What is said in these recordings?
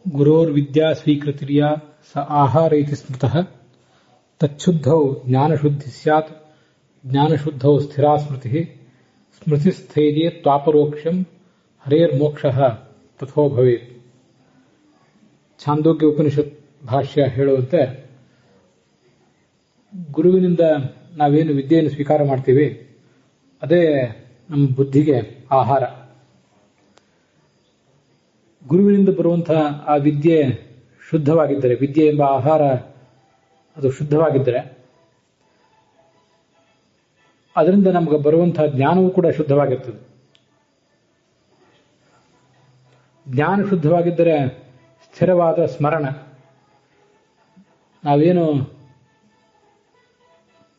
ಗುರೋರ್ವಿದ್ಯಾ ಸ್ವೀಕೃತಿರ್ಯಾ ಸ ಆಹಾರ ಇತಿ ಸ್ಮೃತಃ ತಚ್ಛುದ್ಧೌ ಜ್ಞಾನಶುದ್ಧಿ ಸ್ಯಾತ್ ಜ್ಞಾನಶುದ್ಧೌ ಸ್ಥಿರಾ ಸ್ಮೃತಿ ಸ್ಮೃತಿಸ್ಥೈರ್ಯೇ ತ್ವಾಪರೋಕ್ಷಂ ಹರೇರ್ಮೋಕ್ಷಃ ತಥೋ ಭವೇತ್. ಛಾಂದೋಗ್ಯ ಉಪನಿಷತ್ ಭಾಷ್ಯ ಹೇಳುವಂತೆ ಗುರುವಿನಿಂದ ನಾವೇನು ವಿದ್ಯೆಯನ್ನು ಸ್ವೀಕಾರ ಮಾಡ್ತೀವಿ ಅದೇ ನಮ್ಮ ಬುದ್ಧಿಗೆ ಆಹಾರ. ಗುರುವಿನಿಂದ ಬರುವಂತಹ ಆ ವಿದ್ಯೆ ಶುದ್ಧವಾಗಿದ್ದರೆ, ವಿದ್ಯೆ ಎಂಬ ಆಹಾರ ಅದು ಶುದ್ಧವಾಗಿದ್ದರೆ ಅದರಿಂದ ನಮಗೆ ಬರುವಂತಹ ಜ್ಞಾನವೂ ಕೂಡ ಶುದ್ಧವಾಗಿರ್ತದೆ. ಜ್ಞಾನ ಶುದ್ಧವಾಗಿದ್ದರೆ ಸ್ಥಿರವಾದ ಸ್ಮರಣ, ನಾವೇನು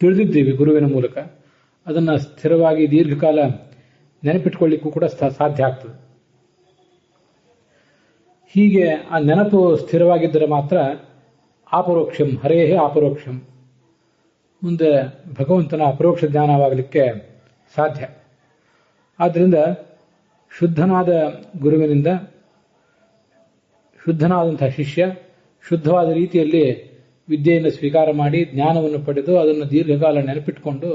ತಿಳಿದಿದ್ದೀವಿ ಗುರುವಿನ ಮೂಲಕ ಅದನ್ನು ಸ್ಥಿರವಾಗಿ ದೀರ್ಘಕಾಲ ನೆನಪಿಟ್ಕೊಳ್ಳಿಕ್ಕೂ ಕೂಡ ಸಾಧ್ಯ ಆಗ್ತದೆ. ಹೀಗೆ ಆ ನೆನಪು ಸ್ಥಿರವಾಗಿದ್ದರೆ ಮಾತ್ರ ಅಪರೋಕ್ಷಂ ಹರೇಹೇ ಅಪರೋಕ್ಷಂ, ಮುಂದೆ ಭಗವಂತನ ಅಪರೋಕ್ಷ ಜ್ಞಾನವಾಗಲಿಕ್ಕೆ ಸಾಧ್ಯ. ಆದ್ದರಿಂದ ಶುದ್ಧನಾದ ಗುರುವಿನಿಂದ ಶುದ್ಧನಾದಂತಹ ಶಿಷ್ಯ ಶುದ್ಧವಾದ ರೀತಿಯಲ್ಲಿ ವಿದ್ಯೆಯನ್ನು ಸ್ವೀಕಾರ ಮಾಡಿ ಜ್ಞಾನವನ್ನು ಪಡೆದು ಅದನ್ನು ದೀರ್ಘಕಾಲ ನೆನಪಿಟ್ಟುಕೊಂಡು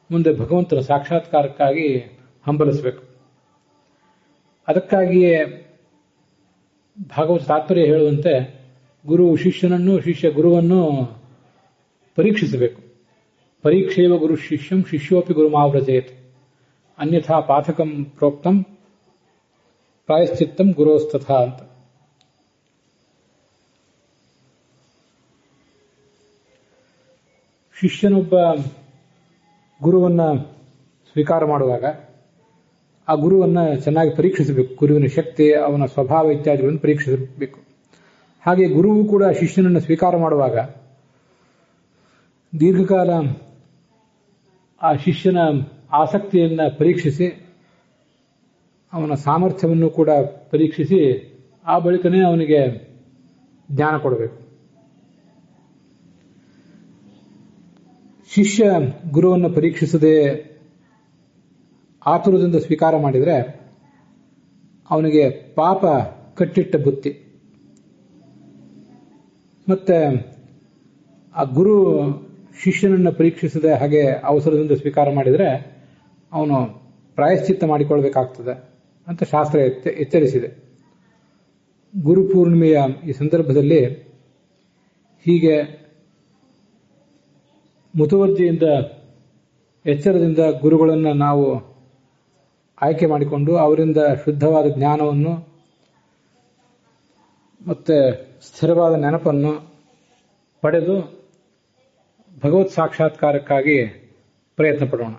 ಮುಂದೆ ಭಗವಂತನ ಸಾಕ್ಷಾತ್ಕಾರಕ್ಕಾಗಿ ಹಂಬಲಿಸಬೇಕು. ಅದಕ್ಕಾಗಿಯೇ ಭಾಗವತ ತಾತ್ಪರ್ಯ ಹೇಳುವಂತೆ ಗುರು ಶಿಷ್ಯನನ್ನು, ಶಿಷ್ಯ ಗುರುವನ್ನು ಪರೀಕ್ಷಿಸಬೇಕು. ಪರೀಕ್ಷೆಯವ ಗುರು ಶಿಷ್ಯಂ ಶಿಷ್ಯೋಪಿ ಗುರುಮಾವ್ರಜೇತ್ ಅನ್ಯಥಾ ಪಾಠಕಂ ಪ್ರೋಕ್ತಂ ಪ್ರಾಯಶ್ಚಿತ್ತಂ ಗುರೋಸ್ತಥಾ ಅಂತ. ಶಿಷ್ಯನೊಬ್ಬ ಗುರುವನ್ನ ಸ್ವೀಕಾರ ಮಾಡುವಾಗ ಆ ಗುರುವನ್ನ ಚೆನ್ನಾಗಿ ಪರೀಕ್ಷಿಸಬೇಕು. ಗುರುವಿನ ಶಕ್ತಿ, ಅವನ ಸ್ವಭಾವ ಇತ್ಯಾದಿಗಳನ್ನು ಪರೀಕ್ಷಿಸಬೇಕು. ಹಾಗೆ ಗುರುವು ಕೂಡ ಶಿಷ್ಯನನ್ನು ಸ್ವೀಕಾರ ಮಾಡುವಾಗ ದೀರ್ಘಕಾಲ ಆ ಶಿಷ್ಯನ ಆಸಕ್ತಿಯನ್ನು ಪರೀಕ್ಷಿಸಿ ಅವನ ಸಾಮರ್ಥ್ಯವನ್ನು ಕೂಡ ಪರೀಕ್ಷಿಸಿ ಆ ಬಳಿಕನೇ ಅವನಿಗೆ ಜ್ಞಾನ ಕೊಡಬೇಕು. ಶಿಷ್ಯ ಗುರುವನ್ನು ಪರೀಕ್ಷಿಸದೆ ಆತುರದಿಂದ ಸ್ವೀಕಾರ ಮಾಡಿದರೆ ಅವನಿಗೆ ಪಾಪ ಕಟ್ಟಿಟ್ಟ ಬುತ್ತಿ. ಮತ್ತೆ ಆ ಗುರು ಶಿಷ್ಯನನ್ನು ಪರೀಕ್ಷಿಸದೆ ಹಾಗೆ ಅವಸರದಿಂದ ಸ್ವೀಕಾರ ಮಾಡಿದರೆ ಅವನು ಪ್ರಾಯಶ್ಚಿತ್ತ ಮಾಡಿಕೊಳ್ಬೇಕಾಗ್ತದೆ ಅಂತ ಶಾಸ್ತ್ರ ಎಚ್ಚರಿಸಿದೆ. ಗುರುಪೂರ್ಣಿಮೆಯ ಈ ಸಂದರ್ಭದಲ್ಲಿ ಹೀಗೆ ಮುತುವರ್ಜಿಯಿಂದ ಎಚ್ಚರದಿಂದ ಗುರುಗಳನ್ನು ನಾವು ಆಯ್ಕೆ ಮಾಡಿಕೊಂಡು ಅವರಿಂದ ಶುದ್ಧವಾದ ಜ್ಞಾನವನ್ನು ಮತ್ತೆ ಸ್ಥಿರವಾದ ನೆನಪನ್ನು ಪಡೆದು ಭಗವತ್ ಸಾಕ್ಷಾತ್ಕಾರಕ್ಕಾಗಿ ಪ್ರಯತ್ನ ಪಡೋಣ.